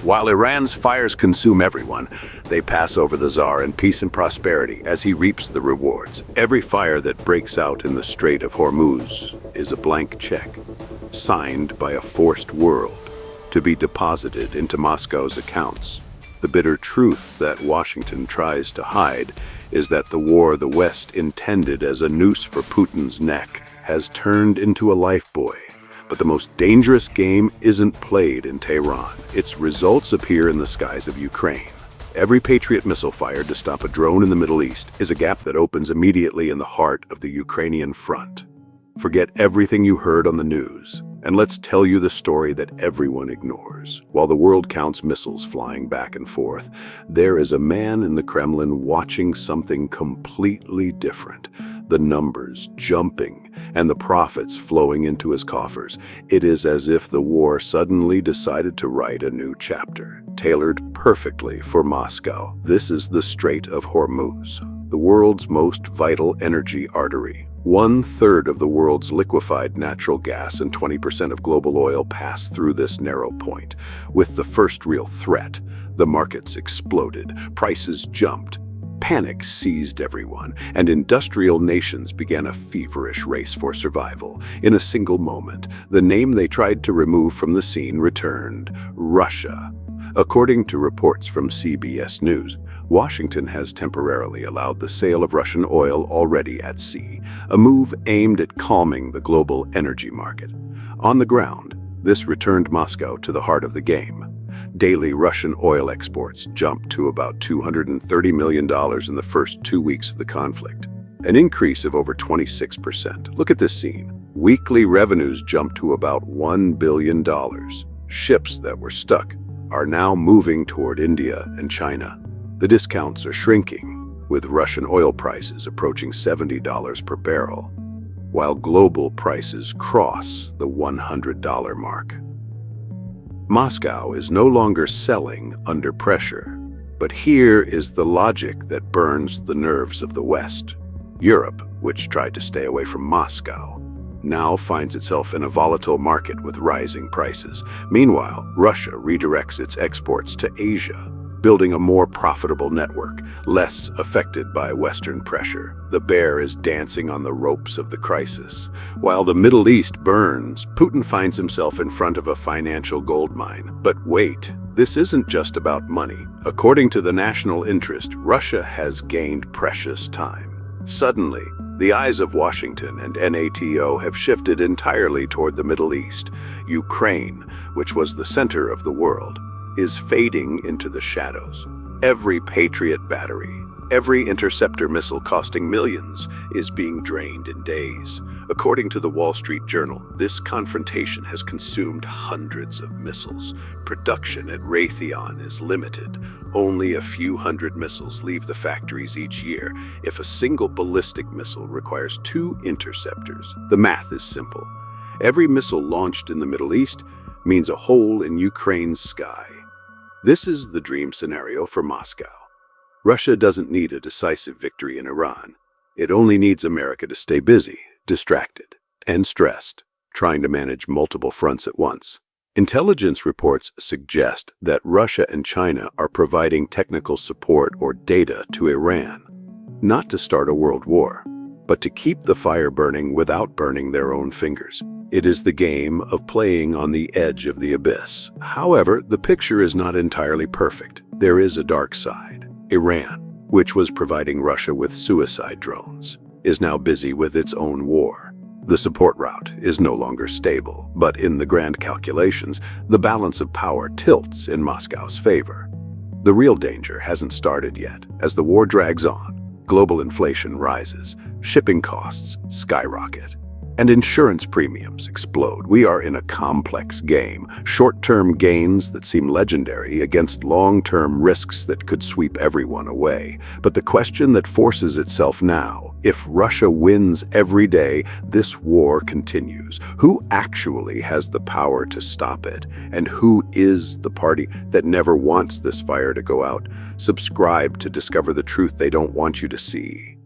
While Iran's fires consume everyone, they pass over the Tsar in peace and prosperity as he reaps the rewards. Every fire that breaks out in the Strait of Hormuz is a blank check, signed by a forced world, to be deposited into Moscow's accounts. The bitter truth that Washington tries to hide is that the war the West intended as a noose for Putin's neck has turned into a lifebuoy. But the most dangerous game isn't played in Tehran. Its results appear in the skies of Ukraine. Every Patriot missile fired to stop a drone in the Middle East is a gap that opens immediately in the heart of the Ukrainian front. Forget everything you heard on the news, and let's tell you the story that everyone ignores. While the world counts missiles flying back and forth, there is a man in the Kremlin watching something completely different. The numbers jumping and the profits flowing into his coffers. It is as if the war suddenly decided to write a new chapter, tailored perfectly for Moscow. This is the Strait of Hormuz, the world's most vital energy artery. 1/3 of the world's liquefied natural gas and 20% of global oil pass through this narrow point. With the first real threat, the markets exploded, prices jumped, panic seized everyone, and industrial nations began a feverish race for survival. In a single moment, the name they tried to remove from the scene returned: Russia. According to reports from CBS News, Washington has temporarily allowed the sale of Russian oil already at sea, a move aimed at calming the global energy market. On the ground, this returned Moscow to the heart of the game. Daily Russian oil exports jumped to about $230 million in the first 2 weeks of the conflict, an increase of over 26%. Look at this scene. Weekly revenues jumped to about $1 billion. Ships that were stuck are now moving toward India and China. The discounts are shrinking, with Russian oil prices approaching $70 per barrel, while global prices cross the $100 mark. Moscow is no longer selling under pressure, but here is the logic that burns the nerves of the West. Europe, which tried to stay away from Moscow, now finds itself in a volatile market with rising prices. Meanwhile, Russia redirects its exports to Asia, building a more profitable network, less affected by Western pressure. The bear is dancing on the ropes of the crisis. While the Middle East burns, Putin finds himself in front of a financial goldmine. But wait, this isn't just about money. According to the national interest, Russia has gained precious time. Suddenly, the eyes of Washington and NATO have shifted entirely toward the Middle East. Ukraine, which was the center of the world, is fading into the shadows. Every Patriot battery, every interceptor missile costing millions, is being drained in days. According to the Wall Street Journal, this confrontation has consumed hundreds of missiles. Production at Raytheon is limited. Only a few hundred missiles leave the factories each year. If a single ballistic missile requires 2 interceptors, the math is simple. Every missile launched in the Middle East means a hole in Ukraine's sky. This is the dream scenario for Moscow. Russia doesn't need a decisive victory in Iran. It only needs America to stay busy, distracted, and stressed, trying to manage multiple fronts at once. Intelligence reports suggest that Russia and China are providing technical support or data to Iran, not to start a world war, but to keep the fire burning without burning their own fingers. It is the game of playing on the edge of the abyss. However, the picture is not entirely perfect. There is a dark side. Iran, which was providing Russia with suicide drones, is now busy with its own war. The support route is no longer stable, but in the grand calculations, the balance of power tilts in Moscow's favor. The real danger hasn't started yet. As the war drags on, global inflation rises, shipping costs skyrocket, and insurance premiums explode. We are in a complex game, short-term gains that seem legendary against long-term risks that could sweep everyone away. But the question that forces itself now: if Russia wins every day, this war continues. Who actually has the power to stop it? And who is the party that never wants this fire to go out? Subscribe to discover the truth they don't want you to see.